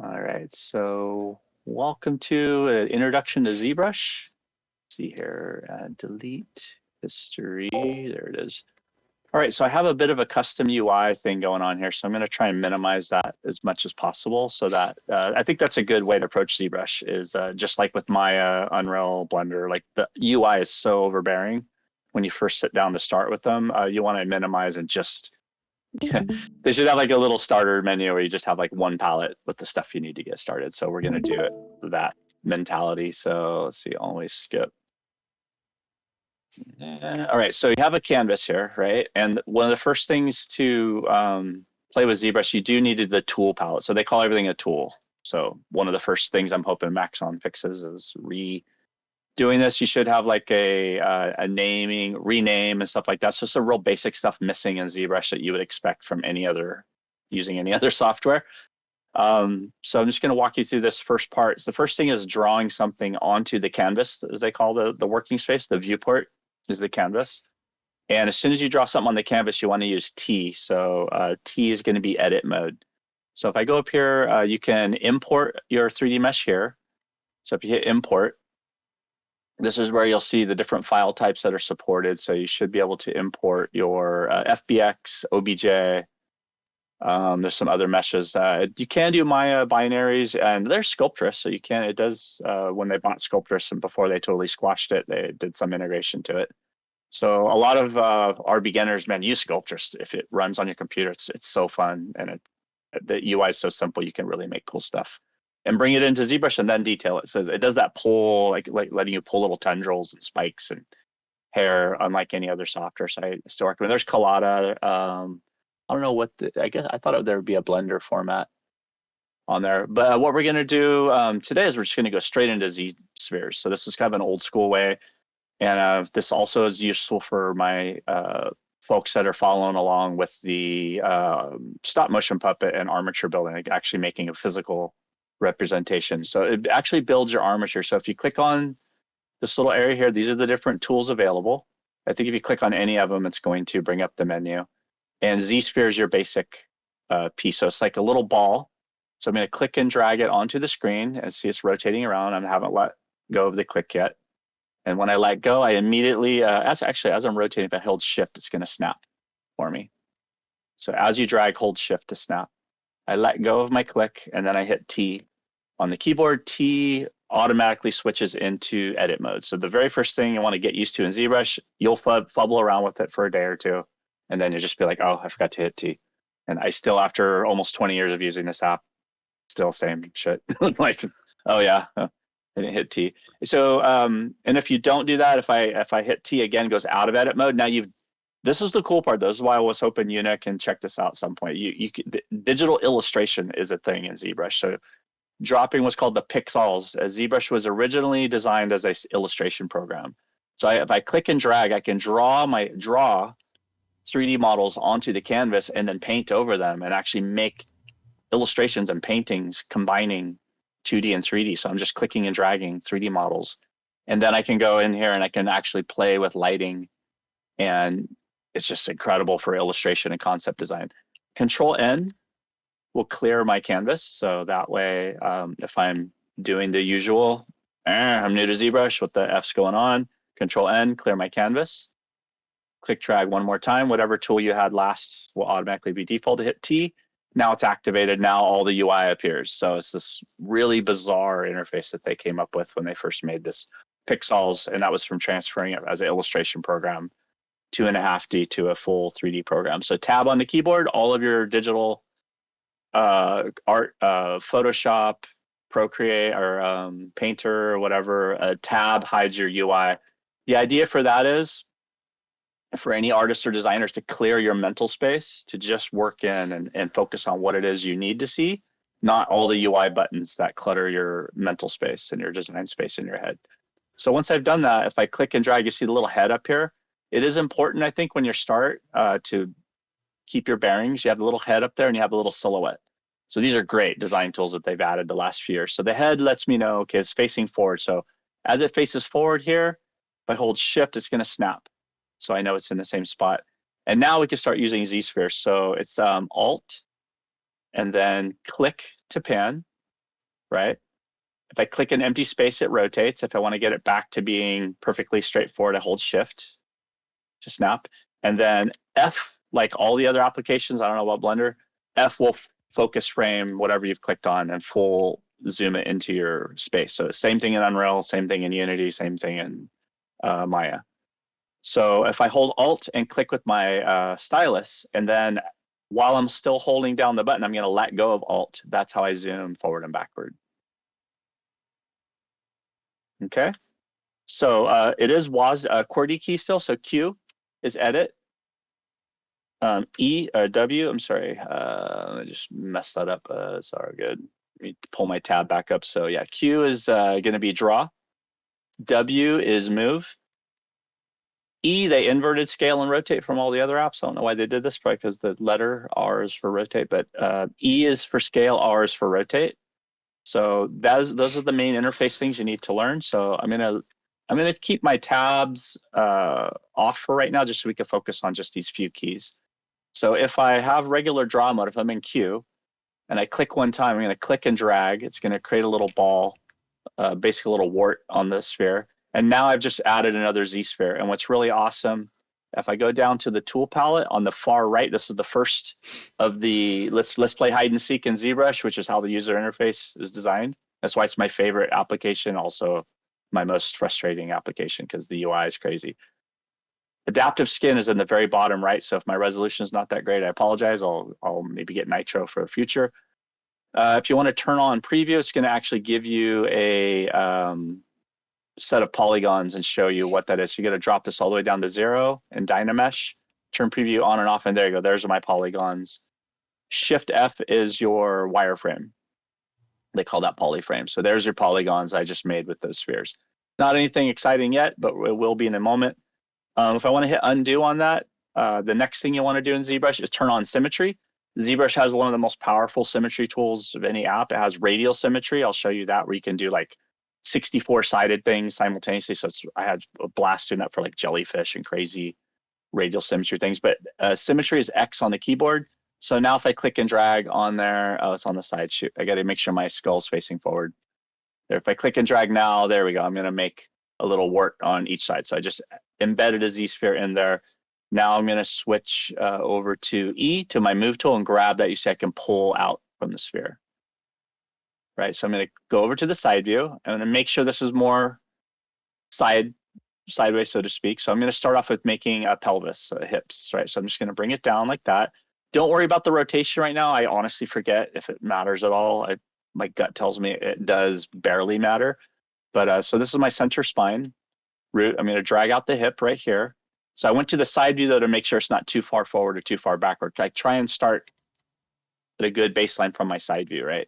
All right, so welcome to an introduction to ZBrush. Let's see here, delete history, there it is. All right, so I have a bit of a custom UI thing going on here, so I'm gonna try and minimize that as much as possible so that, I think that's a good way to approach ZBrush is just like with Maya, Unreal, Blender, like the UI is so overbearing when you first sit down to start with them. You wanna minimize and just they should have like a little starter menu where you just have like one palette with the stuff you need to get started. So we're going to do it with that mentality. So let's see, always skip. All right, so you have a canvas here, right? And one of the first things to play with ZBrush, you do need the tool palette. So they call everything a tool. So one of the first things I'm hoping Maxon fixes is doing this. You should have like a naming, rename, and stuff like that. So some real basic stuff missing in ZBrush that you would expect from using any other software. So I'm just going to walk you through this first part. So the first thing is drawing something onto the canvas, as they call the working space. The viewport is the canvas. And as soon as you draw something on the canvas, you want to use T. So T is going to be edit mode. So if I go up here, you can import your 3D mesh here. So if you hit import, this is where you'll see the different file types that are supported. So you should be able to import your FBX, OBJ. There's some other meshes. You can do Maya binaries, and there's Sculptress. So you can, it does, when they bought Sculptress and before they totally squashed it, they did some integration to it. So a lot of our beginners, man, use Sculptress. If it runs on your computer, it's so fun. And the UI is so simple, you can really make cool stuff. And bring it into ZBrush and then detail it. So it does that pull, like letting you pull little tendrils and spikes and hair, unlike any other software. So I still recommend. There's Collada. I don't know what I guess I thought there would be a Blender format on there. But what we're going to do today is we're just going to go straight into ZSpheres. So this is kind of an old school way. And this also is useful for my folks that are following along with the stop motion puppet and armature building, like actually making a physical representation. So it actually builds your armature. So if you click on this little area here, these are the different tools available. I think if you click on any of them, it's going to bring up the menu. And ZSphere is your basic piece. So it's like a little ball. So I'm going to click and drag it onto the screen and see it's rotating around. I haven't let go of the click yet. And when I let go, I immediately, as I'm rotating, if I hold shift, it's going to snap for me. So as you drag, hold shift to snap. I let go of my click and then I hit T. On the keyboard, T automatically switches into edit mode. So the very first thing you want to get used to in ZBrush, you'll fumble around with it for a day or two. And then you'll just be like, oh, I forgot to hit T. And I still, after almost 20 years of using this app, still same shit. Like, oh yeah, I didn't hit T. So, and if you don't do that, if I hit T again, it goes out of edit mode. Now this is the cool part. This is why I was hoping Una can check this out at some point. Digital illustration is a thing in ZBrush. So dropping what's called the pixels. ZBrush was originally designed as an illustration program. So if I click and drag, I can draw 3D models onto the canvas and then paint over them and actually make illustrations and paintings combining 2D and 3D. So I'm just clicking and dragging 3D models. And then I can go in here and I can actually play with lighting. And it's just incredible for illustration and concept design. Control N will clear my canvas. So that way, if I'm doing the usual, I'm new to ZBrush, what the F's going on, Control N, clear my canvas. Click drag one more time. Whatever tool you had last will automatically be default to hit T. Now it's activated. Now all the UI appears. So it's this really bizarre interface that they came up with when they first made this pixels. And that was from transferring it as an illustration program 2.5D to a full 3D program. So tab on the keyboard, all of your digital art, Photoshop, Procreate, or Painter, or whatever, a tab hides your UI. The idea for that is for any artists or designers to clear your mental space, to just work in and focus on what it is you need to see, not all the UI buttons that clutter your mental space and your design space in your head. So once I've done that, if I click and drag, you see the little head up here. It is important, I think, when you start to keep your bearings. You have the little head up there and you have a little silhouette. So these are great design tools that they've added the last few years. So the head lets me know, okay, it's facing forward. So as it faces forward here, if I hold shift, it's going to snap. So I know it's in the same spot. And now we can start using ZSpheres. So it's Alt and then click to pan. right? If I click an empty space, it rotates. If I want to get it back to being perfectly straightforward, I hold shift to snap. And then F, like all the other applications, I don't know about Blender, F will focus frame whatever you've clicked on and full zoom it into your space. So same thing in Unreal, same thing in Unity, same thing in Maya. So if I hold Alt and click with my stylus, and then while I'm still holding down the button, I'm going to let go of Alt. That's how I zoom forward and backward. Okay. So it is WAS QWERTY key still. So Q is edit. W, I'm sorry. I just messed that up. It's all good. Let me pull my tab back up. So yeah, Q is going to be draw. W is move. E, they inverted scale and rotate from all the other apps. I don't know why they did this, probably because the letter R is for rotate, but E is for scale, R is for rotate. So those are the main interface things you need to learn. So I'm gonna keep my tabs off for right now, just so we can focus on just these few keys. So if I have regular draw mode, if I'm in Q and I click one time, I'm gonna click and drag. It's gonna create a little ball, basically a little wart on the sphere. And now I've just added another ZSphere. And what's really awesome, if I go down to the tool palette on the far right, this is the first of the let's play hide and seek in ZBrush, which is how the user interface is designed. That's why it's my favorite application, also my most frustrating application because the UI is crazy. Adaptive skin is in the very bottom right. So if my resolution is not that great, I apologize. I'll maybe get nitro for the future. If you want to turn on preview, it's going to actually give you a set of polygons and show you what that is. So you got to drop this all the way down to 0 in Dynamesh, turn preview on and off, and there you go. There's my polygons. Shift F is your wireframe. They call that polyframe. So there's your polygons I just made with those spheres. Not anything exciting yet, but it will be in a moment. If I want to hit undo on that, the next thing you want to do in ZBrush is turn on symmetry. ZBrush has one of the most powerful symmetry tools of any app. It has radial symmetry. I'll show you that, where you can do like 64-sided things simultaneously. So I had a blast doing that for like jellyfish and crazy radial symmetry things. But symmetry is X on the keyboard. So now if I click and drag on there, oh, it's on the side. Shoot, I got to make sure my skull's facing forward. There, if I click and drag now, there we go. I'm going to make a little wart on each side. So I just embedded a Z-sphere in there. Now I'm going to switch over to E, to my move tool, and grab that. You see I can pull out from the sphere. Right, so I'm going to go over to the side view. I'm going to make sure this is more sideways, so to speak. So I'm going to start off with making a pelvis, hips, right? So I'm just going to bring it down like that. Don't worry about the rotation right now. I honestly forget if it matters at all. My gut tells me it does barely matter. But so this is my center spine root. I'm going to drag out the hip right here. So I went to the side view though to make sure it's not too far forward or too far backward. I try and start at a good baseline from my side view, right?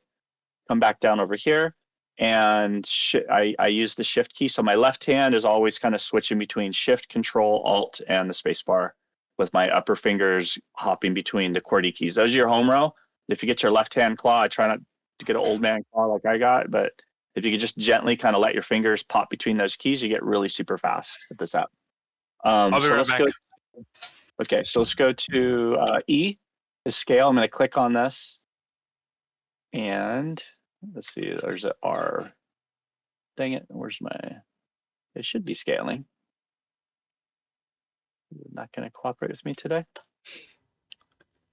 Come back down over here, and I use the shift key. So my left hand is always kind of switching between shift, control, alt, and the space bar, with my upper fingers hopping between the QWERTY keys. Those are your home row. If you get your left hand claw, I try not to get an old man claw like I got, but if you could just gently kind of let your fingers pop between those keys, you get really super fast with this app. I'll be right back. Okay, so let's go to E, the scale. I'm going to click on this. And let's see, there's an R. Dang it, where's my, it should be scaling. Not going to cooperate with me today.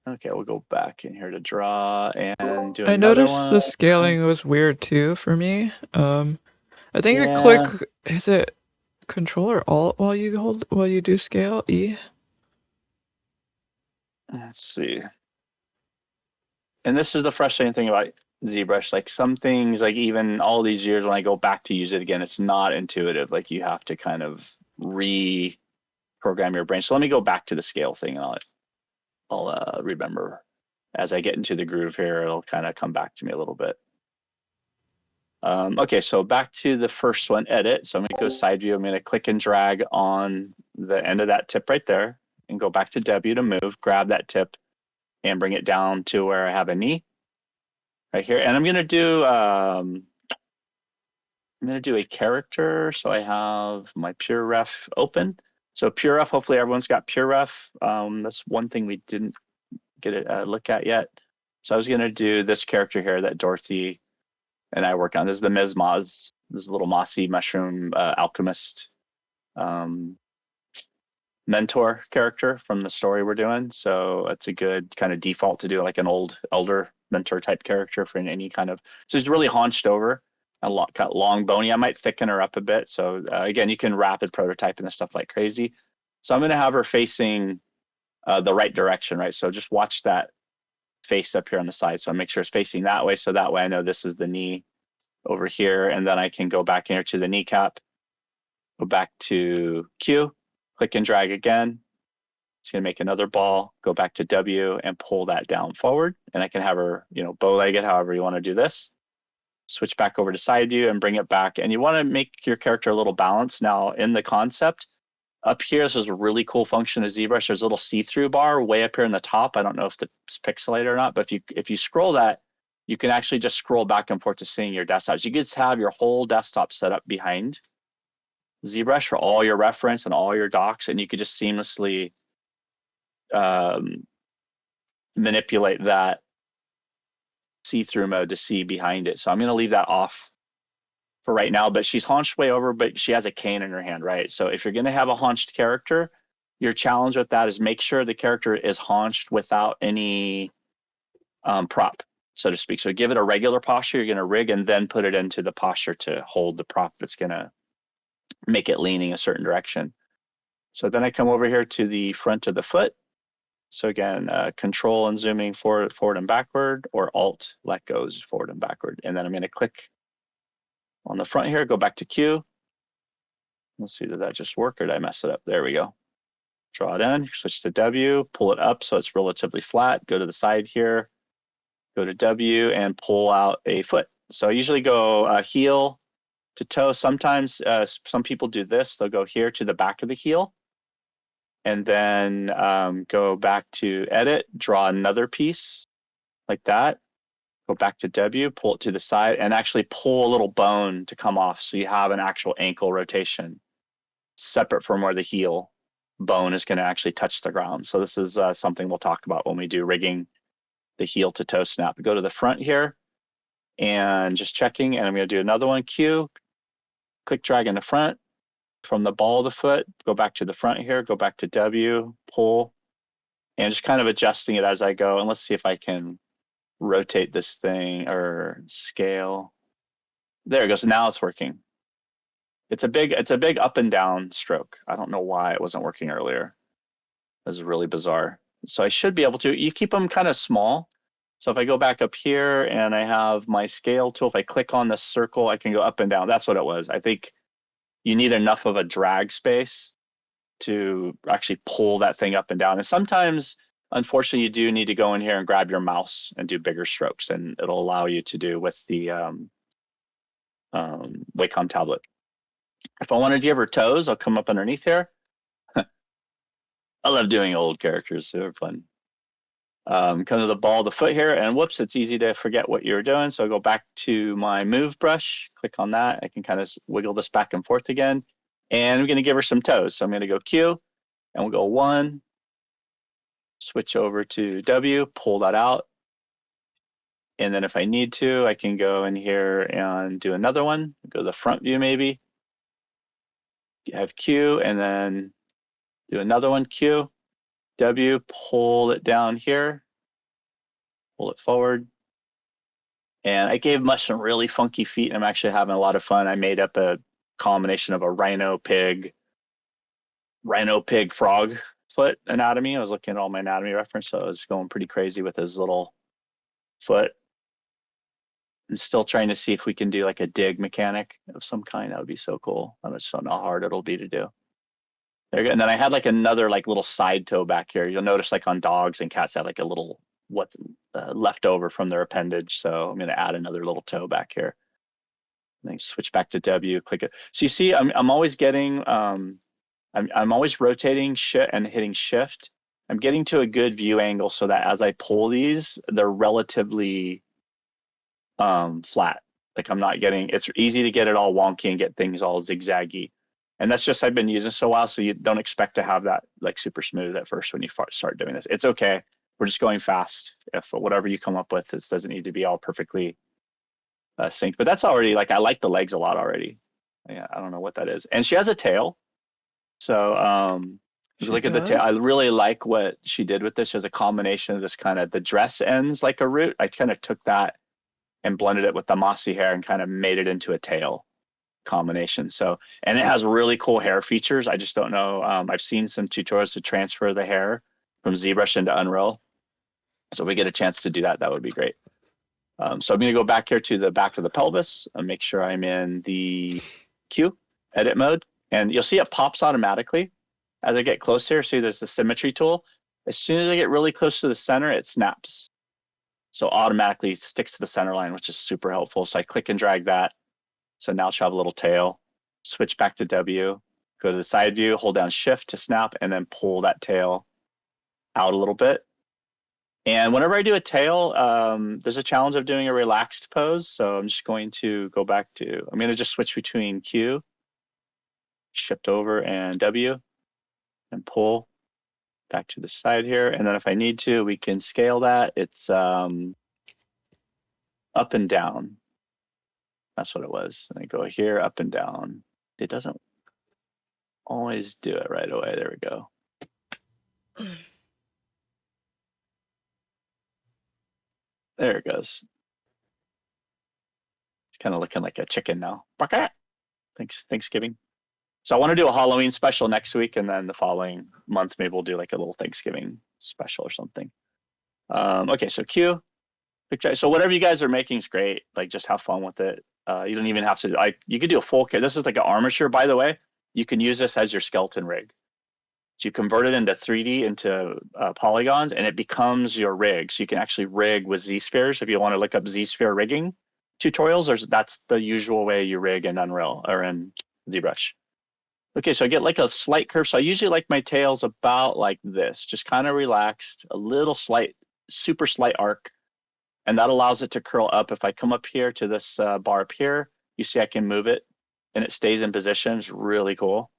Okay, we'll go back in here to draw and do another one. I noticed the scaling was weird too for me. I think you click, is it Control or Alt while you do scale, E? Let's see. And this is the frustrating thing about ZBrush. Like some things, like even all these years when I go back to use it again, it's not intuitive. Like you have to kind of reprogram your brain. So let me go back to the scale thing, and I'll remember as I get into the groove here. It'll kind of come back to me a little bit. Okay, so back to the first one, edit. So I'm going to go side view. I'm going to click and drag on the end of that tip right there, and go back to W to move. Grab that tip and bring it down to where I have a knee right here. And I'm going to do a character. So I have my pure ref open. So pure ref, hopefully everyone's got pure ref. That's one thing we didn't get a look at yet. So I was going to do this character here that Dorothy and I work on. This is the Mizmoz, this little mossy mushroom alchemist mentor character from the story we're doing. So it's a good kind of default to do, like an old elder mentor type character for any kind of. So she's really haunched over, got long bony. I might thicken her up a bit. So again, you can rapid prototype and stuff like crazy. So I'm going to have her facing the right direction, right? So just watch that face up here on the side. So I make sure it's facing that way. So that way I know this is the knee over here. And then I can go back here to the kneecap, go back to Q, click and drag again. It's going to make another ball, go back to W and pull that down forward. And I can have her, bow-legged, however you want to do this. Switch back over to side view and bring it back. And you want to make your character a little balanced. Now in the concept, up here, this is a really cool function of ZBrush. There's a little see-through bar way up here in the top. I don't know if it's pixelated or not, but if you scroll that, you can actually just scroll back and forth to seeing your desktops. You could have your whole desktop set up behind ZBrush for all your reference and all your docs, and you could just seamlessly manipulate that see-through mode to see behind it. So I'm going to leave that off for right now, but she's haunched way over, but she has a cane in her hand, right? So if you're going to have a haunched character, your challenge with that is make sure the character is haunched without any prop, so to speak. So give it a regular posture, you're going to rig and then put it into the posture to hold the prop that's going to make it leaning a certain direction. So then I come over here to the front of the foot. So again, control and zooming forward and backward, or alt let goes forward and backward. And then I'm going to click on the front here, go back to Q. Let's see, did that just work or did I mess it up? There we go. Draw it in, switch to W, pull it up so it's relatively flat. Go to the side here, go to W and pull out a foot. So I usually go heel to toe. Sometimes some people do this. They'll go here to the back of the heel and then go back to edit, draw another piece like that. Go back to W, pull it to the side, and actually pull a little bone to come off. So you have an actual ankle rotation separate from where the heel bone is going to actually touch the ground. So this is something we'll talk about when we do rigging the heel to toe snap. Go to the front here and just checking, and I'm going to do another one, Q, click drag in the front from the ball of the foot, go back to the front here, go back to W, pull, and just kind of adjusting it as I go. And let's see if I can rotate this thing or scale. There it goes. Now it's working. It's a big up and down stroke. I don't know why it wasn't working earlier. This is really bizarre. So I should be able to, you keep them kind of small. So if I go back up here and I have my scale tool, if I click on the circle, I can go up and down. That's what it was. I think you need enough of a drag space to actually pull that thing up and down. And sometimes, unfortunately, you do need to go in here and grab your mouse and do bigger strokes, and it'll allow you to do with the Wacom tablet. If I want to give her toes, I'll come up underneath here. I love doing old characters. They're fun. Come to the ball of the foot here, and whoops, it's easy to forget what you're doing. So I go back to my move brush, click on that. I can kind of wiggle this back and forth again. And I'm going to give her some toes. So I'm going to go Q, and we'll go 1, switch over to W, pull that out. And then if I need to, I can go in here and do another one. Go to the front view maybe. Have Q, and then do another one, Q, W, pull it down here, pull it forward. And I gave Mush some really funky feet, and I'm actually having a lot of fun. I made up a combination of a rhino pig frog foot anatomy. I was looking at all my anatomy reference, so I was going pretty crazy with his little foot. I'm still trying to see if we can do like a dig mechanic of some kind. That would be so cool. I just don't know how hard it'll be to do. There you go. And then I had like another like little side toe back here. You'll notice like on dogs and cats have like a little what's left over from their appendage. So I'm going to add another little toe back here. And then switch back to W, click it. So you see, I'm always getting, I'm always rotating shit and hitting shift. I'm getting to a good view angle so that as I pull these, they're relatively flat. Like I'm not getting, it's easy to get it all wonky and get things all zigzaggy. And that's just, I've been using so a while, so you don't expect to have that like super smooth at first when you start doing this. It's okay. We're just going fast. If whatever you come up with, this doesn't need to be all perfectly synced. But that's already like I like the legs a lot already. Yeah, I don't know what that is. And she has a tail. So if you look at the tail, I really like what she did with this. She has a combination of this kind of the dress ends like a root. I kind of took that and blended it with the mossy hair and kind of made it into a tail combination. So, and it has really cool hair features. I just don't know. I've seen some tutorials to transfer the hair from ZBrush into Unreal. So if we get a chance to do that, that would be great. So I'm going to go back here to the back of the pelvis and make sure I'm in the Q edit mode. And you'll see it pops automatically as I get close here. See, there's the symmetry tool. As soon as I get really close to the center, it snaps. So automatically sticks to the center line, which is super helpful. So I click and drag that. So now she'll have a little tail. Switch back to W, go to the side view, hold down Shift to snap, and then pull that tail out a little bit. And whenever I do a tail, there's a challenge of doing a relaxed pose. So I'm just going to go back to, I'm going to just switch between Q, Shift over, and W, and pull back to the side here. And then if I need to, we can scale that. It's up and down. That's what it was. And I go here, up and down. It doesn't always do it right away. There we go. There it goes. It's kind of looking like a chicken now. Thanksgiving. So I want to do a Halloween special next week, and then the following month, maybe we'll do like a little Thanksgiving special or something. Okay, so Q. So whatever you guys are making is great. Like, just have fun with it. You don't even have to, you could do a full kit. This is like an armature, by the way. You can use this as your skeleton rig. So you convert it into 3D, into polygons, and it becomes your rig. So you can actually rig with ZSpheres. If you want to look up ZSphere rigging tutorials, that's the usual way you rig in Unreal or in ZBrush. Okay, so I get like a slight curve. So I usually like my tails about like this, just kind of relaxed, a little slight, super slight arc. And that allows it to curl up. If I come up here to this bar up here, you see I can move it and it stays in position. It's really cool.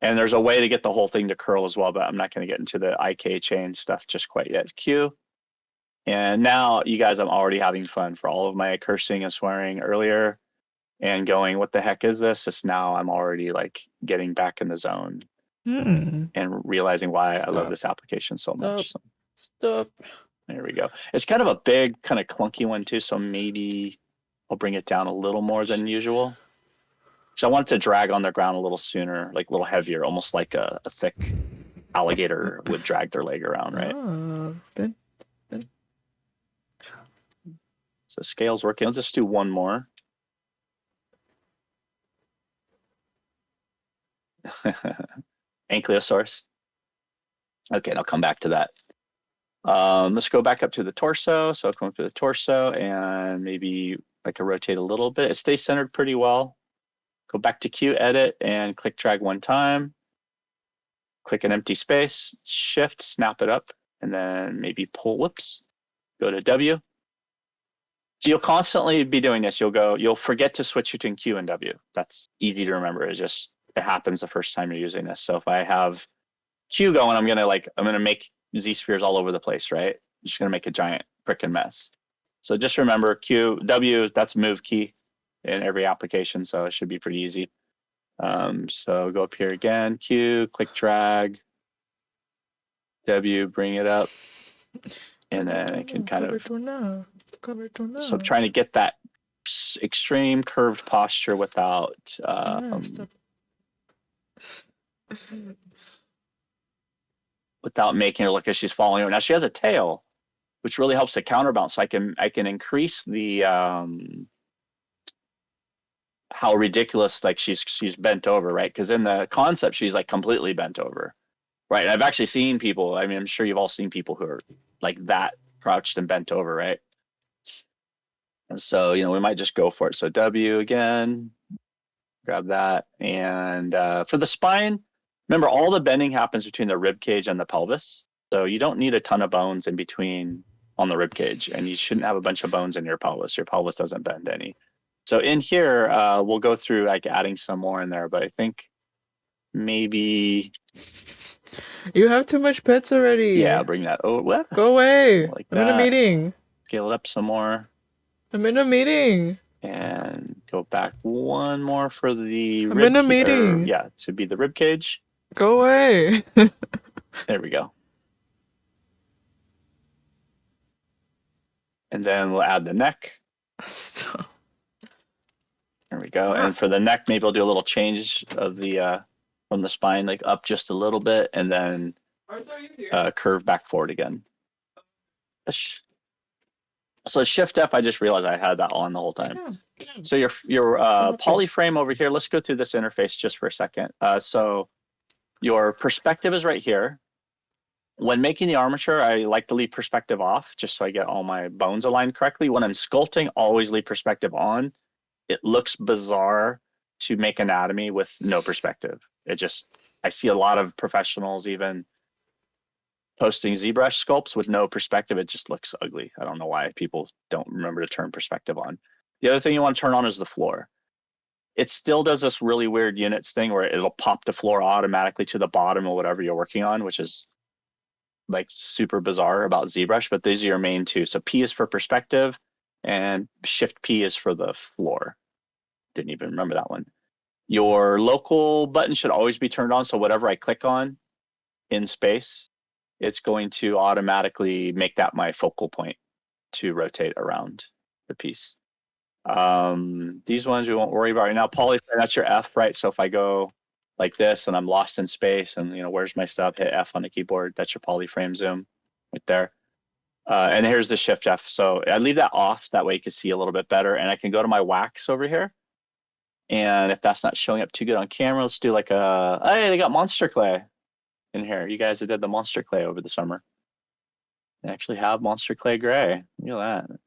And there's a way to get the whole thing to curl as well, but I'm not going to get into the IK chain stuff just quite yet. Q. And now, you guys, I'm already having fun for all of my cursing and swearing earlier and going, what the heck is this? It's now I'm already like getting back in the zone and realizing why I love this application so much. So, Stop. There we go. It's kind of a big, kind of clunky one too, so maybe I'll bring it down a little more than usual. So I want it to drag on the ground a little sooner, like a little heavier, almost like a thick alligator would drag their leg around, right? So scale's working. Let's just do one more. Ankylosaurus. Okay, and I'll come back to that. Let's go back up to the torso. So I'll come up to the torso and maybe I can rotate a little bit. It stays centered pretty well. Go back to Q, edit, and click drag one time. Click an empty space, Shift, snap it up, and then maybe pull, whoops, go to W. So you'll constantly be doing this. You'll forget to switch between Q and W. That's easy to remember. It happens the first time you're using this. So if I have Q going, I'm gonna make ZSpheres all over the place, right? I'm just gonna make a giant frickin' mess. So just remember Q, W, that's move key in every application, so it should be pretty easy. So go up here again, Q, click drag, W, bring it up, and then it can kind of. So I'm trying to get that extreme curved posture without. Without making her look as she's falling over. Now she has a tail, which really helps to counterbalance. So I can increase the how ridiculous like she's bent over, right? Because in the concept she's like completely bent over, right? And I've actually seen people. I mean, I'm sure you've all seen people who are like that, crouched and bent over, right? And so we might just go for it. So W again, grab that, and for the spine. Remember, all the bending happens between the rib cage and the pelvis. So you don't need a ton of bones in between on the rib cage, and you shouldn't have a bunch of bones in your pelvis. Your pelvis doesn't bend any. So in here, we'll go through like adding some more in there, but I think maybe. You have too much pets already. Yeah, bring that. Oh, what? Go away. Like I'm in a meeting. Scale it up some more. I'm in a meeting. And go back one more for the I'm in a meeting. yeah, to be the rib cage. Go away. There we go. And then we'll add the neck. Stop. There we go. And for the neck, maybe we'll do a little change of the from the spine, like up just a little bit, and then curve back forward again. So Shift F, I just realized I had that on the whole time. So your poly frame over here, let's go through this interface just for a second. So your perspective is right here. When making the armature, I like to leave perspective off just so I get all my bones aligned correctly. When I'm sculpting, always leave perspective on. It looks bizarre to make anatomy with no perspective. I see a lot of professionals even posting ZBrush sculpts with no perspective. It just looks ugly. I don't know why people don't remember to turn perspective on. The other thing you want to turn on is the floor. It still does this really weird units thing where it'll pop the floor automatically to the bottom of whatever you're working on, which is like super bizarre about ZBrush, but these are your main two. So P is for perspective and Shift P is for the floor. Didn't even remember that one. Your local button should always be turned on. So whatever I click on in space, it's going to automatically make that my focal point to rotate around the piece. These ones we won't worry about right now. Polyframe, that's your F, right? So if I go like this and I'm lost in space and, where's my stuff? Hit F on the keyboard. That's your polyframe zoom right there. And here's the Shift F. So I leave that off. That way you can see a little bit better. And I can go to my wax over here. And if that's not showing up too good on camera, let's do like hey, they got monster clay in here. You guys that did the monster clay over the summer. They actually have monster clay gray. Look at that.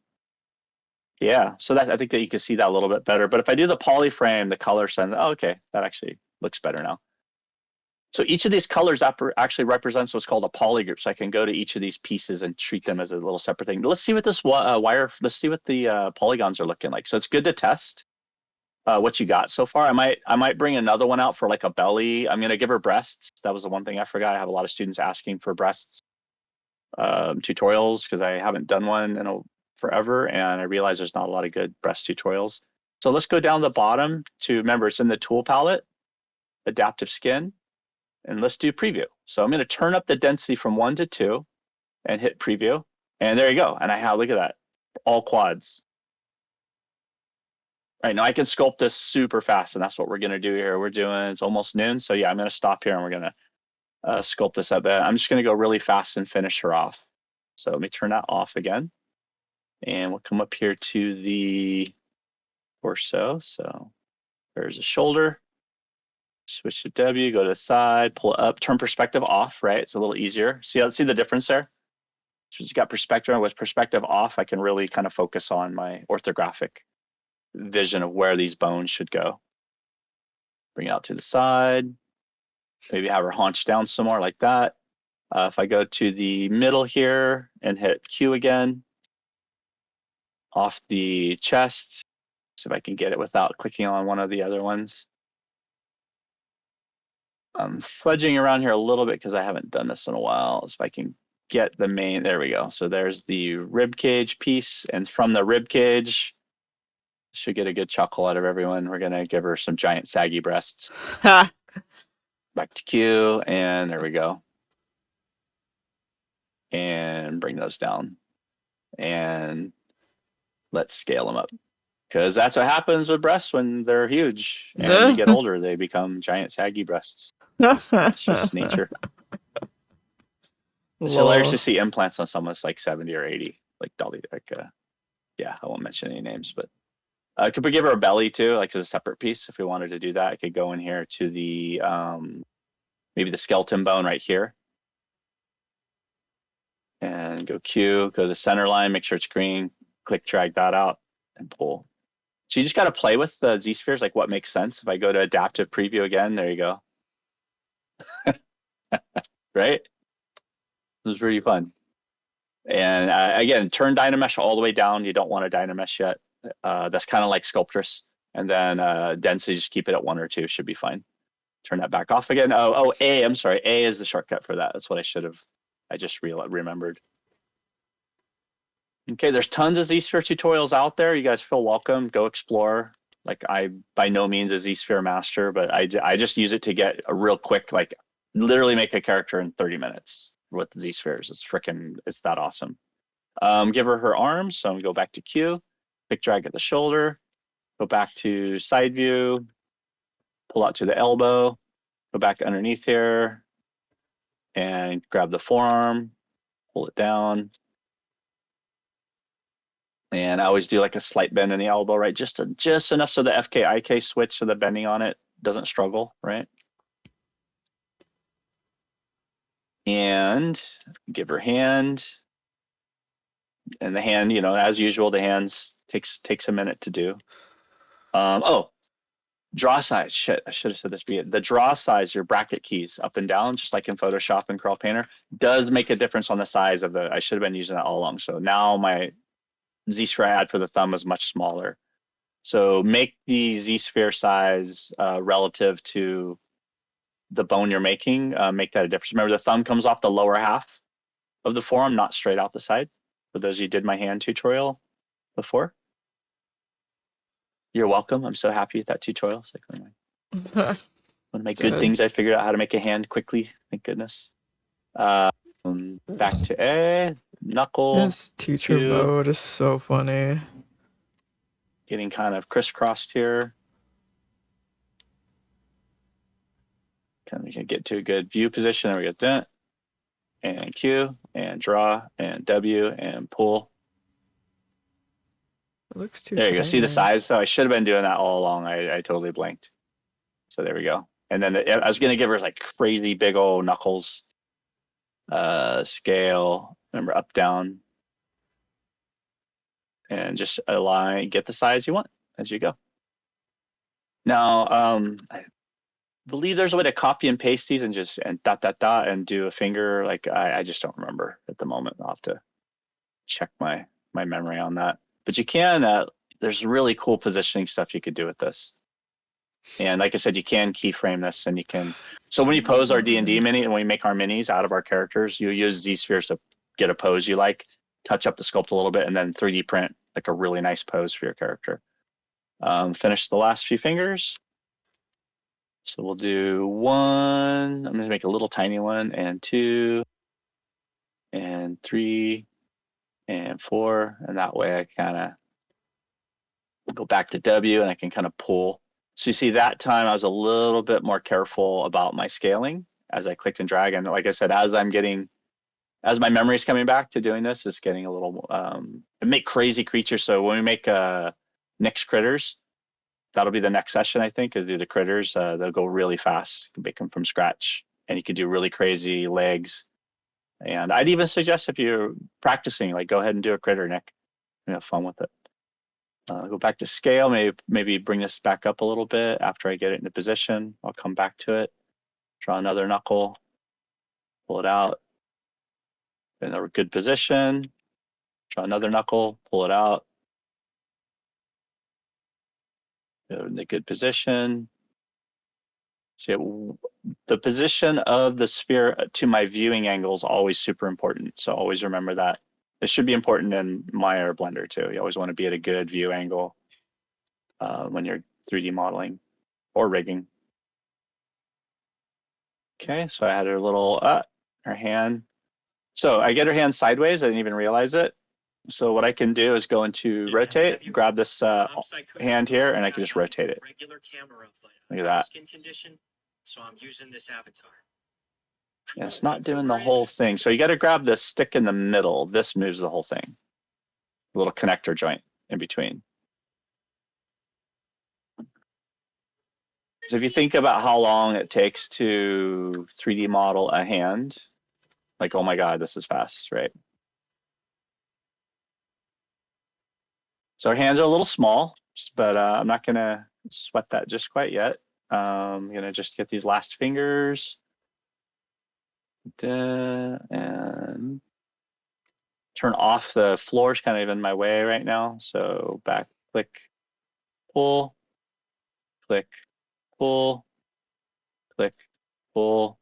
Yeah, so I think that you can see that a little bit better. But if I do the polyframe, the color sends, okay, that actually looks better now. So each of these colors actually represents what's called a poly group. So I can go to each of these pieces and treat them as a little separate thing. But let's see what this let's see what the polygons are looking like. So it's good to test what you got so far. I might bring another one out for like a belly. I'm gonna give her breasts. That was the one thing I forgot. I have a lot of students asking for breasts tutorials because I haven't done one in forever, and I realize there's not a lot of good breast tutorials. So let's go down the bottom to, remember, it's in the tool palette, adaptive skin, and let's do preview. So I'm going to turn up the density from 1 to 2 and hit preview, and there you go. And I have, look at that, all quads. All right, now I can sculpt this super fast, and that's what we're going to do here. It's almost noon, so yeah, I'm going to stop here and we're going to sculpt this a bit. I'm just going to go really fast and finish her off. So let me turn that off again. And we'll come up here to the torso. So there's a shoulder. Switch to W, go to the side, pull it up, turn perspective off, right? It's a little easier. See the difference there? So you got perspective. With perspective off, I can really kind of focus on my orthographic vision of where these bones should go. Bring it out to the side. Maybe have her haunch down some more like that. If I go to the middle here and hit Q again, off the chest, see if I can get it without clicking on one of the other ones. I'm fudging around here a little bit because I haven't done this in a while. So if I can get the main, there we go. So there's the rib cage piece, and from the rib cage, should get a good chuckle out of everyone. We're gonna give her some giant saggy breasts. Back to Q, and there we go. And bring those down. And let's scale them up, because that's what happens with breasts when they're huge and they get older. They become giant saggy breasts. It's just nature. It's hilarious to see implants on someone that's like 70 or 80, like Dolly. Yeah, I won't mention any names, but could we give her a belly too, like as a separate piece? If we wanted to do that, I could go in here to the maybe the skeleton bone right here. And go Q, go to the center line, make sure it's green, click, drag that out, and pull. So you just got to play with the ZSpheres, like what makes sense. If I go to adaptive preview again, there you go. Right? It was pretty fun. And again, turn Dynamesh all the way down. You don't want a Dynamesh yet. That's kind of like Sculptress. And then density, just keep it at 1 or 2, should be fine. Turn that back off again. Oh, A, I'm sorry. A is the shortcut for that. That's what I should have. I just remembered. Okay, there's tons of ZSphere tutorials out there. You guys feel welcome. Go explore. Like I, by no means a ZSphere master, but I just use it to get a real quick, like literally make a character in 30 minutes with ZSpheres. It's that awesome. Give her arms. So I'm gonna go back to Q, pick drag at the shoulder, go back to side view, pull out to the elbow, go back underneath here, and grab the forearm, pull it down. And I always do like a slight bend in the elbow, right? Just enough so the FK IK switch, so the bending on it doesn't struggle, right? And give her hand. And the hand, you know, as usual, the hands takes a minute to do. Oh, draw size. Shit, I should have said this. The draw size, your bracket keys up and down, just like in Photoshop and Curl Painter, does make a difference on the size of the. I should have been using that all along. So now my ZSphere I add for the thumb is much smaller. So make the ZSphere size relative to the bone you're making. Make that a difference. Remember, the thumb comes off the lower half of the forearm, not straight out the side. For those of you who did my hand tutorial before. You're welcome. I'm so happy with that tutorial. It's like one of my good things. I figured out how to make a hand quickly. Thank goodness. Back to A, knuckle. This teacher Q. mode is so funny. Getting kind of crisscrossed here. Kind of get to a good view position. There we go. Dent and Q and draw and W and pull. It looks too There you go. tiny. See the size? So I should have been doing that all along. I totally blinked. So there we go. And then I was going to give her like crazy big old knuckles. Scale, remember up, down. And just align, get the size you want as you go. Now, I believe there's a way to copy and paste these and just dot and do a finger. Like I just don't remember at the moment. I'll have to check my memory on that. But you can. There's really cool positioning stuff you could do with this. And like I said, you can keyframe this, and you can. So when you pose our D&D mini, and when we make our minis out of our characters, you use ZSpheres to get a pose you like, touch up the sculpt a little bit, and then 3D print like a really nice pose for your character. Finish the last few fingers. So we'll do 1. I'm going to make a little tiny one, and 2, and 3, and 4, and that way I kind of go back to W, and I can kind of pull. So you see that time I was a little bit more careful about my scaling as I clicked and drag. And like I said, as my memory is coming back to doing this, it's getting a little, make crazy creatures. So when we make next critters, that'll be the next session, I think, is do the critters. They'll go really fast. You can make them from scratch, and you can do really crazy legs. And I'd even suggest if you're practicing, like go ahead and do a critter, Nick. You have fun with it. Go back to scale, maybe bring this back up a little bit after I get it into position. I'll come back to it, draw another knuckle, pull it out, in a good position, draw another knuckle, pull it out, in a good position. So the position of the sphere to my viewing angle is always super important. So always remember that. It should be important in Maya or Blender too. You always want to be at a good view angle when you're 3D modeling or rigging. Okay, so I had her little, her hand. So I get her hand sideways. I didn't even realize it. So what I can do is go into rotate, grab this hand here, and I can just rotate it. Look at that. So I'm using this avatar. Yeah, it's not doing the whole thing. So you got to grab this stick in the middle. This moves the whole thing. A little connector joint in between. So if you think about how long it takes to 3D model a hand, like, oh my God, this is fast, right? So our hands are a little small, but I'm not going to sweat that just quite yet. I'm going to just get these last fingers. And turn off the floor's kind of in my way right now. So back, click, pull, click, pull, click, pull,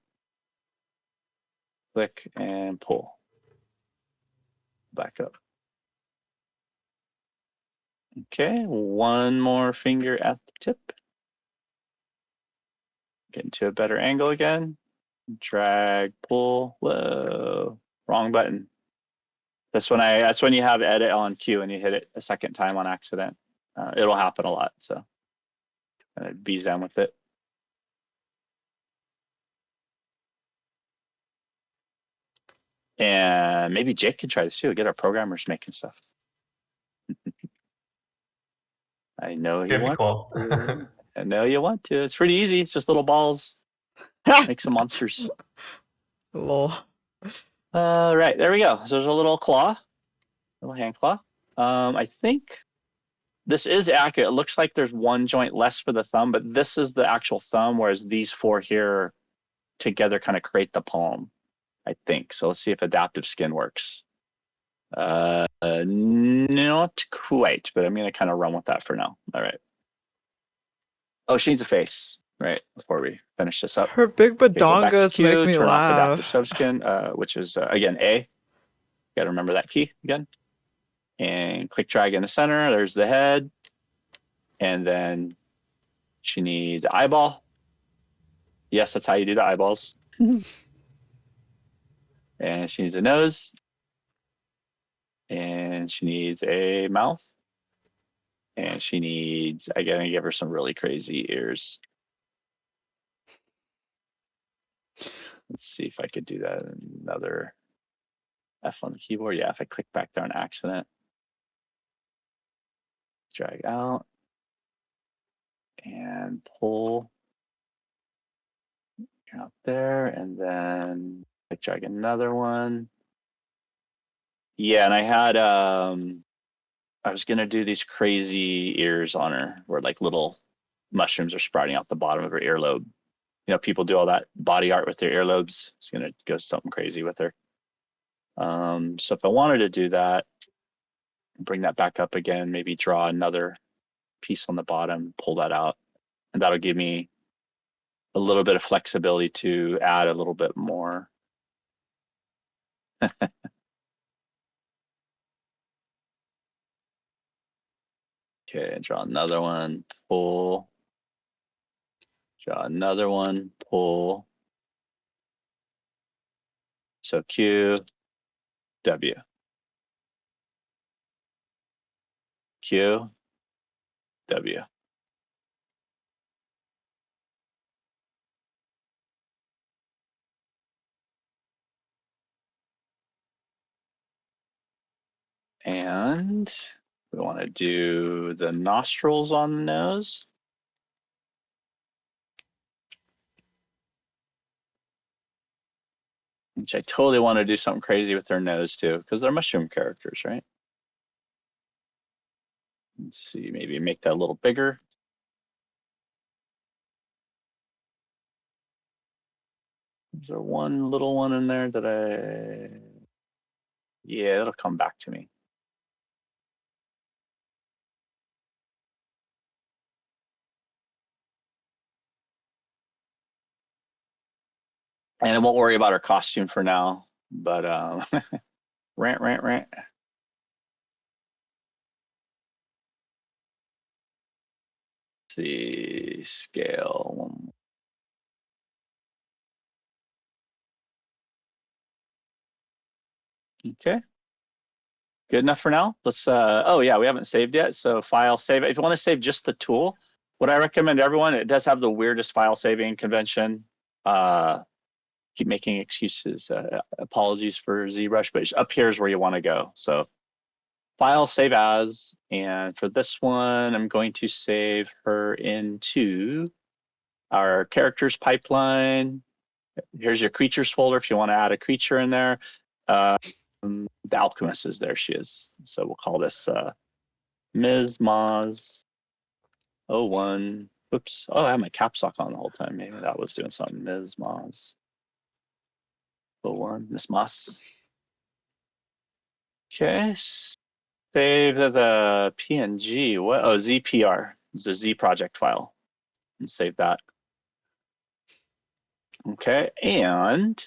click, and pull. Back up. Okay, one more finger at the tip. Get into a better angle again. Drag, pull, whoa, wrong button. That's when you have edit on cue and you hit it a second time on accident. It'll happen a lot, so bees down with it. And maybe Jake can try this too. Get our programmers making stuff. I know you want to. I know you want to. It's pretty easy. It's just little balls. Make some monsters. Lol. Right, there we go. So there's a little claw, little hand claw. I think this is accurate. It looks like there's one joint less for the thumb, but this is the actual thumb, whereas these four here together kind of create the palm, I think. So let's see if adaptive skin works. Not quite, but I'm going to kind of run with that for now. All right. Oh, she needs a face, right, before we finish this up. Her big Okay, go back to badongas Q, make me turn off adaptive laugh. subskin, which is, again, A. Got to remember that key again. And click drag in the center. There's the head. And then she needs eyeball. Yes, that's how you do the eyeballs. And she needs a nose. And she needs a mouth. And she needs, I gotta give her some really crazy ears. Let's see if I could do that. Another F on the keyboard. Yeah, if I click back there on accident. Drag out. And pull out there. And then click drag another one. Yeah, and I had I was gonna do these crazy ears on her where like little mushrooms are sprouting out the bottom of her earlobe. You know, people do all that body art with their earlobes. It's gonna go something crazy with her. So if I wanted to do that, bring that back up again, maybe draw another piece on the bottom, pull that out, and that'll give me a little bit of flexibility to add a little bit more. Okay, draw another one, pull. Draw another one, pull. So Q, W. Q, W. And we want to do the nostrils on the nose. Which I totally want to do something crazy with their nose too, because they're mushroom characters, right? Let's see, maybe make that a little bigger. Is there one little one in there that yeah, it'll come back to me. And I won't worry about her costume for now, but rant. Let's see, scale. Okay. Good enough for now. Let's, oh yeah, we haven't saved yet. So file save. If you want to save just the tool, what I recommend everyone, it does have the weirdest file saving convention. Keep making excuses. Apologies for ZBrush, but up here is where you want to go. So file save as, and for this one, I'm going to save her into our characters pipeline. Here's your creatures folder if you want to add a creature in there. The alchemist is there. She is. So we'll call this Ms. Maz 01. Oops. Oh, I had my caps lock on the whole time. Maybe that was doing something. Ms. Maz 01. Miss Maz. Okay. Save as a PNG. What? Oh, ZPR. It's a Z project file. And save that. Okay. And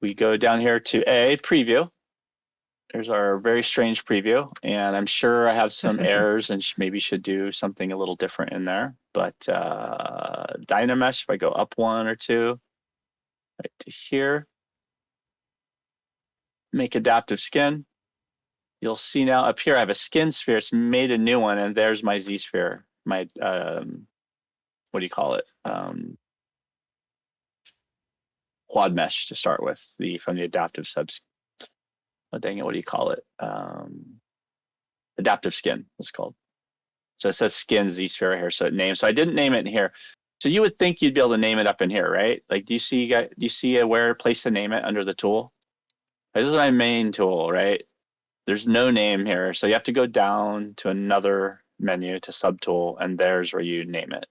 we go down here to A, preview. There's our very strange preview, and I'm sure I have some errors and maybe should do something a little different in there. But Dynamesh, if I go up one or two, right to here, make adaptive skin. You'll see now up here I have a skin sphere. It's made a new one, and there's my ZSphere. My what do you call it? Quad mesh to start with, from the adaptive subs. Oh, dang it, what do you call it? Adaptive skin, it's called. So it says skin ZSphere right here, so it names. So I didn't name it in here. So you would think you'd be able to name it up in here, right? Like, do you see where place to name it under the tool? This is my main tool, right? There's no name here, so you have to go down to another menu to subtool, and there's where you name it.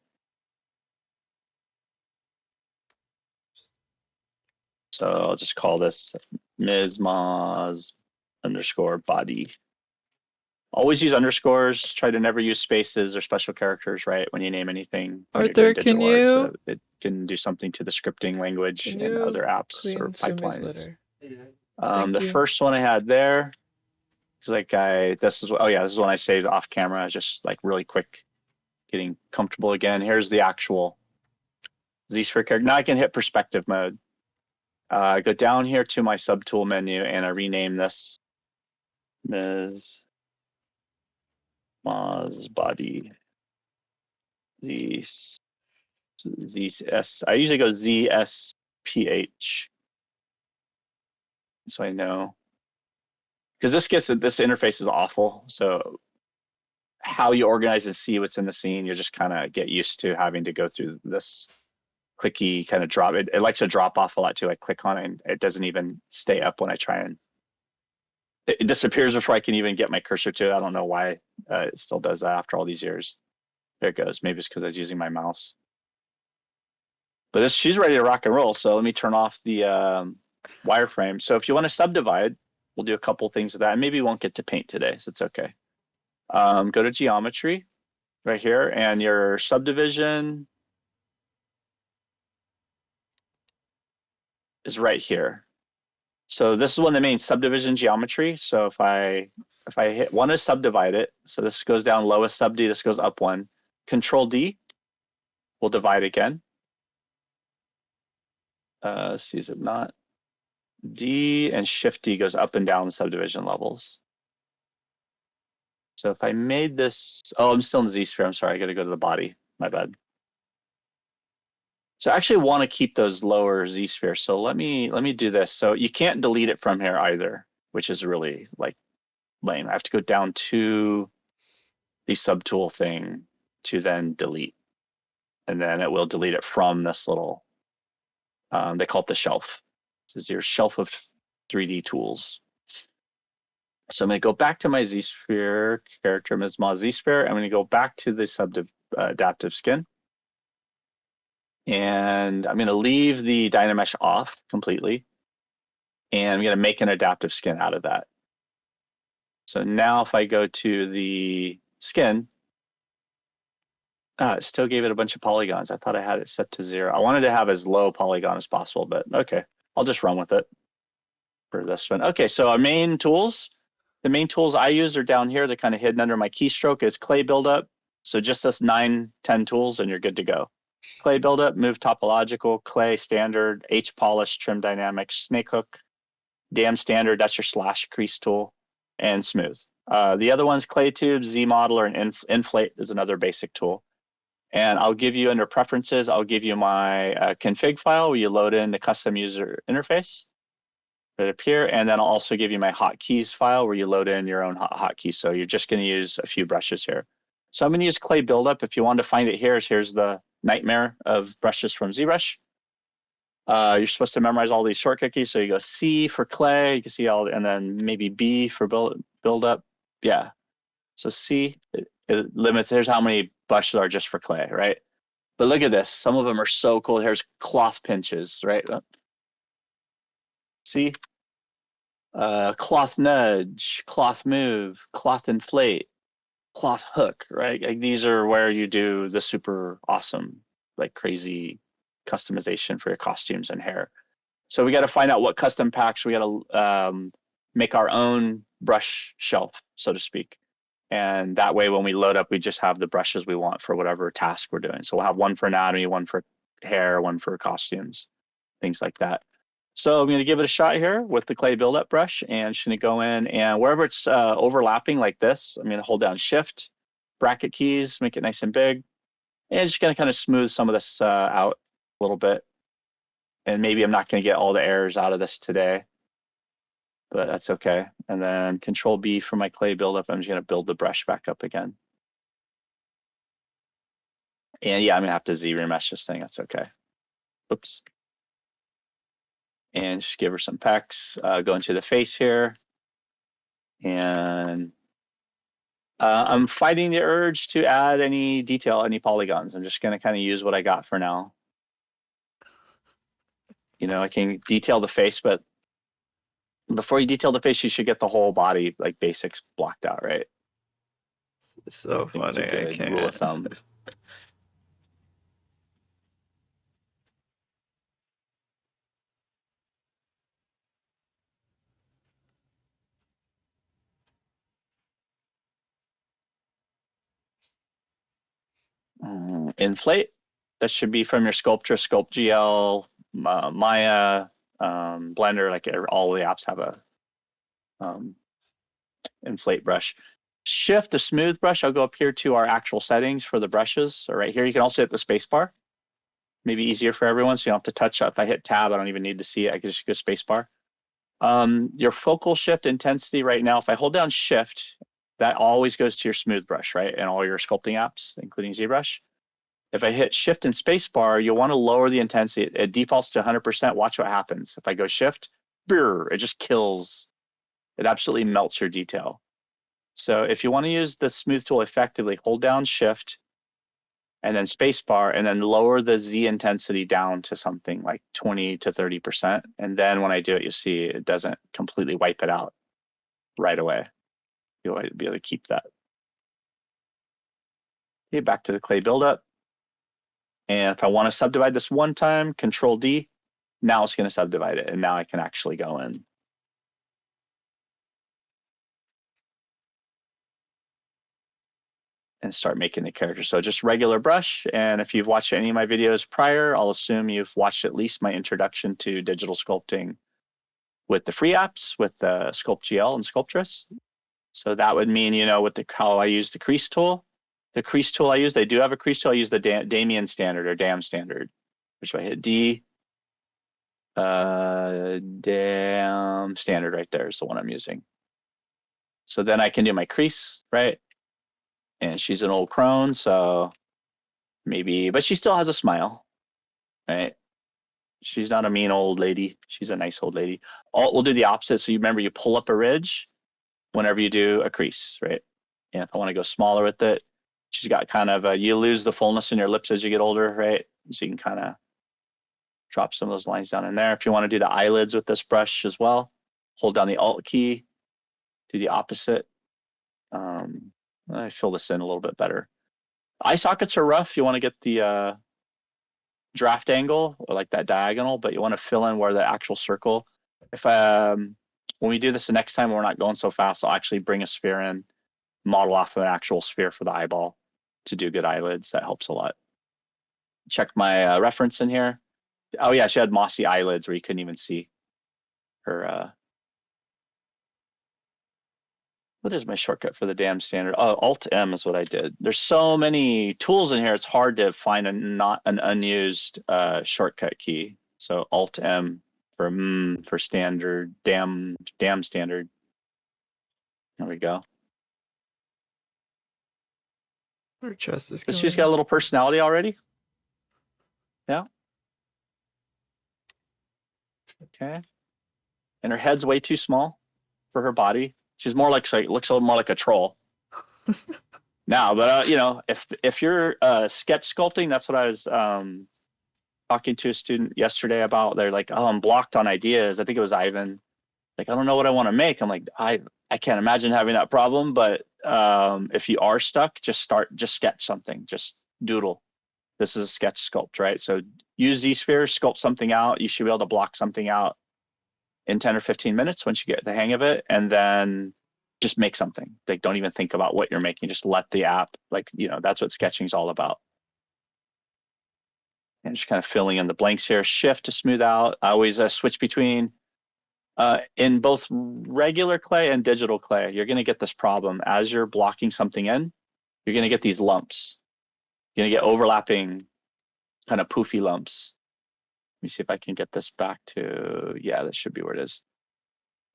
So I'll just call this Ms. Moz _ body. Always use underscores. Try to never use spaces or special characters, right? When you name anything. Arthur, can you? So it can do something to the scripting language in other apps or pipelines. The first one I had there is like this is one I saved off camera, just like really quick, getting comfortable again. Here's the actual ZSphere character. Now I can hit perspective mode. Go down here to my subtool menu and I rename this Ms. Moz body ZS. I usually go ZSPH, so I know, because this interface is awful. So how you organize and see what's in the scene, you just kind of get used to having to go through this clicky kind of drop. It likes to drop off a lot too. I click on it and it doesn't even stay up when I try, and it disappears before I can even get my cursor to it. I don't know why it still does that after all these years. There it goes. Maybe it's because I was using my mouse. But she's ready to rock and roll. So let me turn off the wireframe. So if you want to subdivide, we'll do a couple things of that. And maybe we won't get to paint today, so it's okay. Go to geometry right here, and your subdivision is right here. So this is one of the main subdivision geometry. So if I want to subdivide it, so this goes down lowest sub D, this goes up one. Control D will divide again. See, is it not? D and Shift D goes up and down the subdivision levels. So if I made this, I'm still in the ZSphere. I'm sorry, I got to go to the body. My bad. So I actually want to keep those lower ZSpheres. So let me do this. So you can't delete it from here either, which is really like lame. I have to go down to the subtool thing to then delete, and then it will delete it from this little. They call it the shelf. This is your shelf of 3D tools. So I'm going to go back to my ZSphere character, Ms. Moz ZSphere. I'm going to go back to the adaptive skin. And I'm going to leave the Dynamesh off completely. And I'm going to make an adaptive skin out of that. So now if I go to the skin, it still gave it a bunch of polygons. I thought I had it set to 0. I wanted to have as low polygon as possible, but okay, I'll just run with it for this one. Okay, so our main tools, the main tools I use are down here. They're kind of hidden under my keystroke. Is clay buildup. So just this 9, 10 tools and you're good to go. Clay buildup, move topological, clay standard, H polish, trim dynamics, snake hook, dam standard, that's your slash crease tool, and smooth. The other ones, clay tube, Z modeler, and inflate is another basic tool. And I'll give you under preferences, I'll give you my config file where you load in the custom user interface right up here. And then I'll also give you my hotkeys file where you load in your own hotkeys. So you're just going to use a few brushes here. So I'm going to use clay buildup. If you want to find it here, here's the nightmare of brushes from Zbrush. You're supposed to memorize all these shortcut keys. So you go C for clay, you can see all, and then maybe B for buildup. Yeah. So C, it limits, here's how many brushes are just for clay, right? But look at this. Some of them are so cool. Here's cloth pinches, right? See? Cloth nudge, cloth move, cloth inflate, cloth hook, right? Like these are where you do the super awesome, like crazy customization for your costumes and hair. So we got to find out what custom packs we got to make our own brush shelf, so to speak. And that way, when we load up, we just have the brushes we want for whatever task we're doing. So we'll have one for anatomy, one for hair, one for costumes, things like that. So I'm going to give it a shot here with the clay buildup brush, and just going to go in, and wherever it's overlapping like this, I'm going to hold down Shift, bracket keys, make it nice and big, and just going to kind of smooth some of this out a little bit. And maybe I'm not going to get all the errors out of this today, but that's okay. And then Control B for my clay buildup. I'm just going to build the brush back up again. And yeah, I'm going to have to Z remesh this thing. That's okay. Oops. And just give her some pecs. Go into the face here. And I'm fighting the urge to add any detail, any polygons. I'm just going to kind of use what I got for now. You know, I can detail the face, but before you detail the face, you should get the whole body, like basics, blocked out, right? It's so funny. I can't. Rule of thumb. Inflate. That should be from your Sculptra, Sculpt GL, Maya, Blender. Like all the apps have a inflate brush. Shift the smooth brush. I'll go up here to our actual settings for the brushes. So right here, you can also hit the space bar. Maybe easier for everyone, so you don't have to touch. If I hit tab, I don't even need to see it. I can just go space bar. Your focal shift intensity right now, if I hold down Shift, that always goes to your smooth brush, right? And all your sculpting apps, including ZBrush. If I hit Shift and space bar, you'll want to lower the intensity. It defaults to 100%. Watch what happens. If I go Shift, it just kills. It absolutely melts your detail. So if you want to use the smooth tool effectively, hold down Shift and then space bar, and then lower the Z intensity down to something like 20 to 30%. And then when I do it, you see it doesn't completely wipe it out right away. You'll be able to keep that. Okay, back to the clay buildup. And if I want to subdivide this one time, Control D, now it's going to subdivide it. And now I can actually go in. And start making the character. So just regular brush. And if you've watched any of my videos prior, I'll assume you've watched at least my introduction to digital sculpting with the free apps, with the Sculpt GL and Sculptress. So that would mean, you know, with how I use the crease tool. The crease tool I use, they do have a crease tool. I use the Damien standard or DAM standard, which I hit D. DAM standard right there is the one I'm using. So then I can do my crease, right? And she's an old crone, so maybe, but she still has a smile, right? She's not a mean old lady. She's a nice old lady. We'll do the opposite. So you remember, you pull up a ridge whenever you do a crease, right? And if I want to go smaller with it, she's got kind of you lose the fullness in your lips as you get older, right? So you can kind of drop some of those lines down in there. If you want to do the eyelids with this brush as well, hold down the Alt key, do the opposite. I fill this in a little bit better. Eye sockets are rough. You want to get the draft angle, or like that diagonal, but you want to fill in where the actual circle. If when we do this the next time, we're not going so fast, I'll actually bring a sphere in, model off of an actual sphere for the eyeball to do good eyelids. That helps a lot. Check my reference in here. Oh yeah, she had mossy eyelids where you couldn't even see her. What is my shortcut for the DAM standard? Oh, Alt M is what I did. There's so many tools in here, it's hard to find not an unused shortcut key. So Alt M for standard, DAM standard. There we go. Her chest is So she's got a little personality already. Yeah. Okay. And her head's way too small for her body. She's more like, looks a little more like a troll now. But you know, if you're sketch sculpting, that's what I was talking to a student yesterday about. They're like, oh, I'm blocked on ideas. I think it was Ivan. Like, I don't know what I want to make. I'm like, I can't imagine having that problem. But if you are stuck, just sketch something. Just doodle. This is a sketch sculpt, right? So use ZSpheres, sculpt something out. You should be able to block something out in 10 or 15 minutes once you get the hang of it, and then just make something. Like, don't even think about what you're making. Just let the app, like, that's what sketching is all about. And just kind of filling in the blanks here. Shift to smooth out. I always switch between, in both regular clay and digital clay, you're going to get this problem. As you're blocking something in, you're going to get these lumps. You're going to get overlapping kind of poofy lumps. Let me see if I can get this back to, yeah, that should be where it is.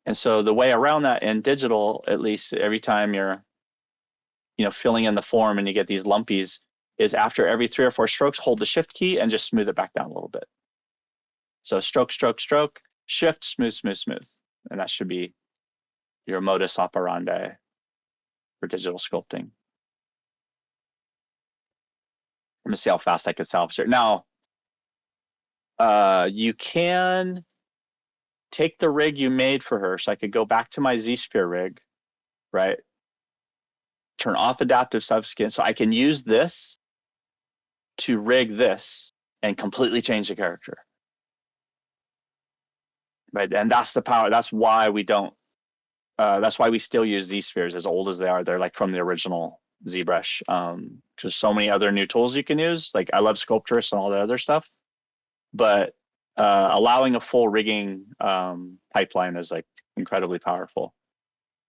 And so the way around that in digital, at least every time you're, filling in the form and you get these lumpies, is after every 3 or 4 strokes, hold the shift key and just smooth it back down a little bit. So stroke, stroke, stroke, shift, smooth, smooth, smooth. And that should be your modus operandi for digital sculpting. Let me see how fast I can salvage it. Now, you can take the rig you made for her. So I could go back to my ZSphere rig, right? Turn off adaptive subskin. So I can use this to rig this and completely change the character. Right. And that's the power. That's why we don't, that's why we still use ZSpheres, as old as they are. They're like from the original ZBrush. Because so many other new tools you can use. Like, I love Sculptress and all the other stuff, but allowing a full rigging pipeline is like incredibly powerful.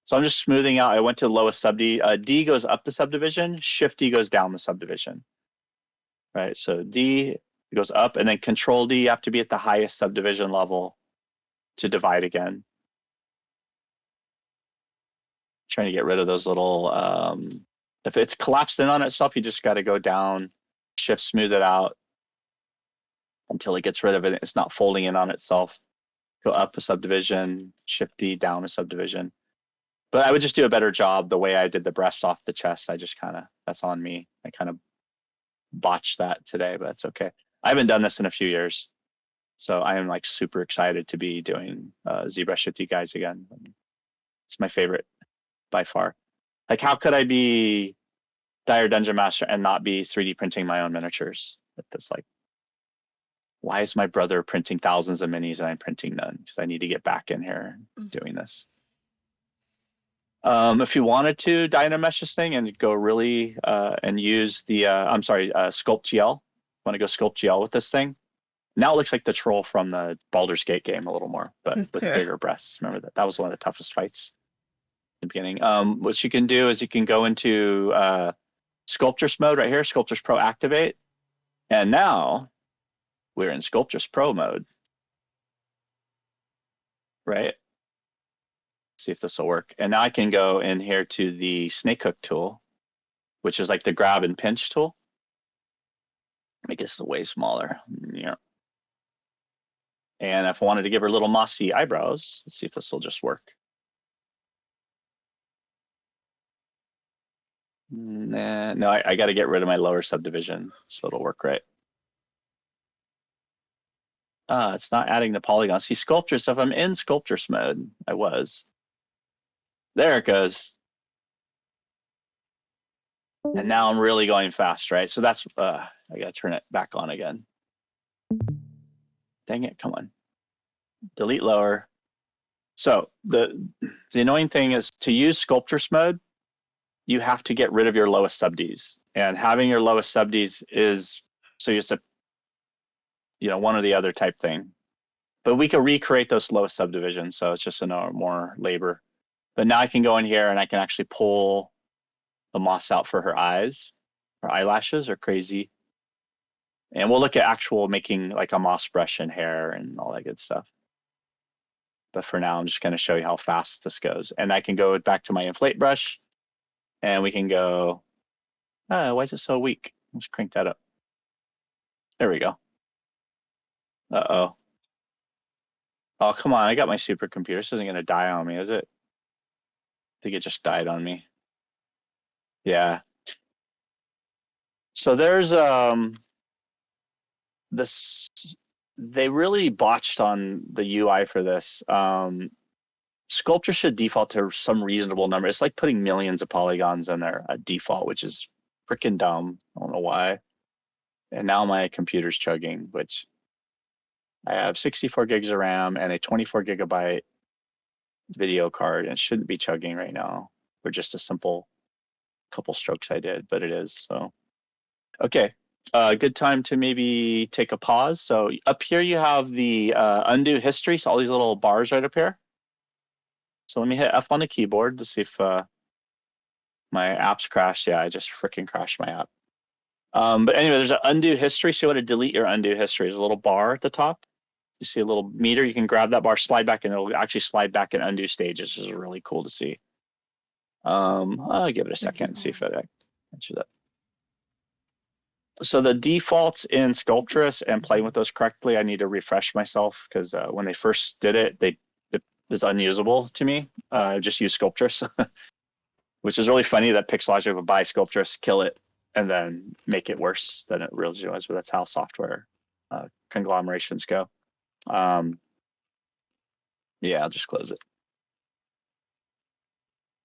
So I'm just smoothing out. I went to the lowest sub D. D goes up the subdivision. Shift D goes down the subdivision. Right. So D goes up, and then Control D, you have to be at the highest subdivision level to divide again. Trying to get rid of those little, if it's collapsed in on itself, you just got to go down, shift, smooth it out until it gets rid of it. It's not folding in on itself. Go up a subdivision, shift D, down a subdivision. But I would just do a better job the way I did the breasts off the chest. I just kind of, that's on me. I kind of botched that today, but that's okay. I haven't done this in a few years. So I am like super excited to be doing ZBrush with you guys again. It's my favorite by far. Like, how could I be Dire Dungeon Master and not be 3D printing my own miniatures? It's like, why is my brother printing thousands of minis and I'm printing none? Because I need to get back in here doing this. If you wanted to Dynamesh this thing and go really and use the Sculpt GL, want to go Sculpt GL with this thing? Now it looks like the troll from the Baldur's Gate game a little more, but with bigger breasts. Remember that? That was one of the toughest fights in the beginning. What you can do is you can go into Sculptress mode right here, Sculptress Pro Activate. And now we're in Sculptress Pro mode, right? See if this will work. And now I can go in here to the snake hook tool, which is like the grab and pinch tool. Make this way smaller. Yeah. And if I wanted to give her little mossy eyebrows, let's see if this will just work. Nah, no, I got to get rid of my lower subdivision, so it'll work right. It's not adding the polygons. See, Sculptress, if I'm in Sculptress mode, I was. There it goes. And now I'm really going fast, right? So that's, I got to turn it back on again. Dang it, come on. Delete lower. So the annoying thing is to use Sculptress mode, you have to get rid of your lowest sub-Ds. And having your lowest sub-Ds is, so it's a, one or the other type thing. But we can recreate those lowest subdivisions, so it's just more labor. But now I can go in here and I can actually pull the moss out for her eyes. Her eyelashes are crazy. And we'll look at actual making like a moss brush and hair and all that good stuff. But for now, I'm just going to show you how fast this goes. And I can go back to my inflate brush and we can go, why is it so weak? Let's crank that up. There we go. Uh-oh. Oh, come on. I got my supercomputer. This isn't going to die on me, is it? I think it just died on me. Yeah. So there's this, they really botched on the UI for this. Sculpture should default to some reasonable number. It's like putting millions of polygons in there at default, which is freaking dumb. I don't know why. And now my computer's chugging, which I have 64 gigs of RAM and a 24 gigabyte video card, and it shouldn't be chugging right now for just a simple couple strokes I did, but it is. So, okay. Good time to maybe take a pause. So up here you have the undo history. So all these little bars right up here. So let me hit F on the keyboard to see if my app's crashed. Yeah, I just freaking crashed my app. But anyway, there's an undo history. So you want to delete your undo history. There's a little bar at the top. You see a little meter. You can grab that bar, slide back, and it'll actually slide back in undo stages. This is really cool to see. I'll give it a second and see if it answers that. So the defaults in Sculptress and playing with those correctly, I need to refresh myself because when they first did it, it was unusable to me. I just used Sculptress, which is really funny that Pixelogic would buy Sculptress, kill it, and then make it worse than it really was. But that's how software conglomerations go. Yeah, I'll just close it.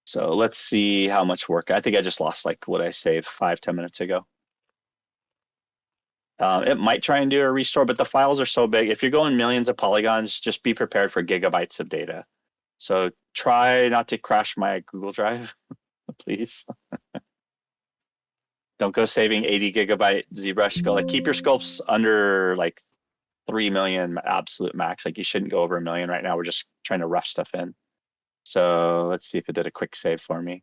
So let's see how much work. I think I just lost like what I saved 5-10 minutes ago. It might try and do a restore, but the files are so big. If you're going millions of polygons, just be prepared for gigabytes of data. So try not to crash my Google Drive, please. Don't go saving 80 gigabyte ZBrush. Go like keep your sculpts under like 3 million absolute max. Like you shouldn't go over 1 million right now. We're just trying to rough stuff in. So let's see if it did a quick save for me.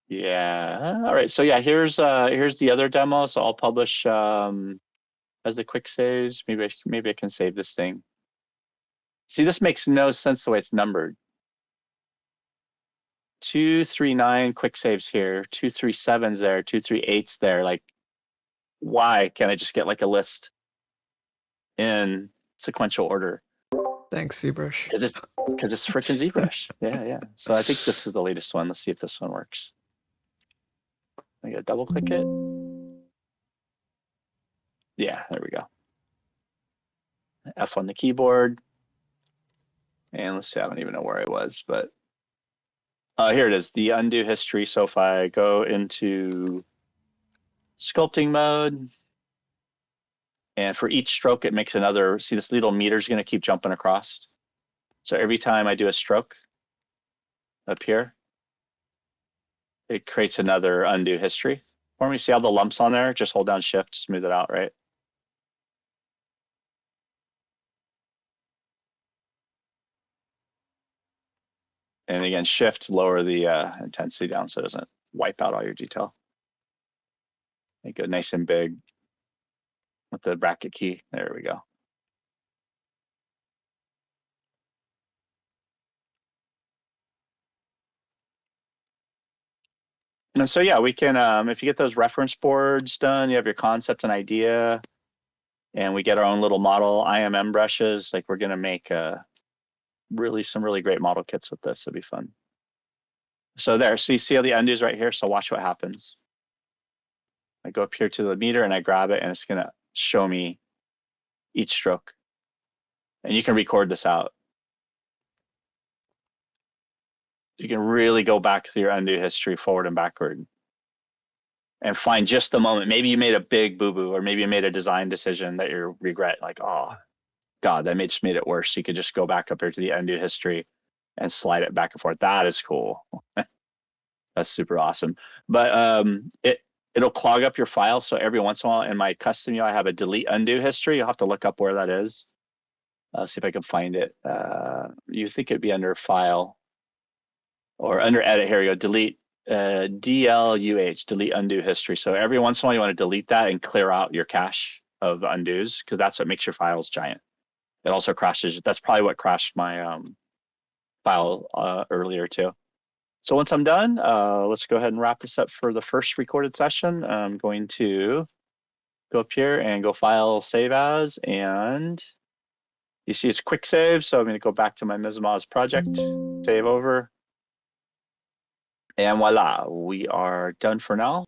Yeah. All right. So yeah, here's the other demo. So I'll publish as the quick saves. Maybe I can save this thing. See, this makes no sense the way it's numbered. 239 quick saves here, 237's there, 238's there. Like, why can't I just get like a list in sequential order? Thanks, Zbrush. Because it's freaking ZBrush. Yeah. So I think this is the latest one. Let's see if this one works. I gotta double click it. Yeah, there we go. F on the keyboard. And let's see, I don't even know where I was, but here it is, the undo history. So if I go into sculpting mode, and for each stroke, it makes another, see this little meter is gonna keep jumping across. So every time I do a stroke up here, it creates another undo history for me. See all the lumps on there? Just hold down shift, smooth it out, right? And again, shift, lower the intensity down so it doesn't wipe out all your detail. Make it nice and big with the bracket key. There we go. And so, yeah, we can, if you get those reference boards done, you have your concept and idea, and we get our own little model IMM brushes, like we're gonna make some really great model kits with this. It'll be fun. So there, so you see how the undo's right here? So watch what happens. I go up here to the meter and I grab it and it's gonna show me each stroke. And you can record this out. You can really go back to your undo history forward and backward and find just the moment. Maybe you made a big boo-boo, or maybe you made a design decision that you regret, like, oh God, that just made it worse. You could just go back up here to the undo history and slide it back and forth. That is cool. That's super awesome. But it'll clog up your file. So every once in a while in my custom UI, I have a delete undo history. You'll have to look up where that is. See if I can find it. You think it'd be under file or under edit. Here we go. Delete DLUH, delete undo history. So every once in a while you want to delete that and clear out your cache of undos, because that's what makes your files giant. It also crashes. That's probably what crashed my file earlier too. So once I'm done, let's go ahead and wrap this up for the first recorded session. I'm going to go up here and go file, save as, and you see it's quick save. So I'm going to go back to my Mizmaz project, save over. And voila, we are done for now.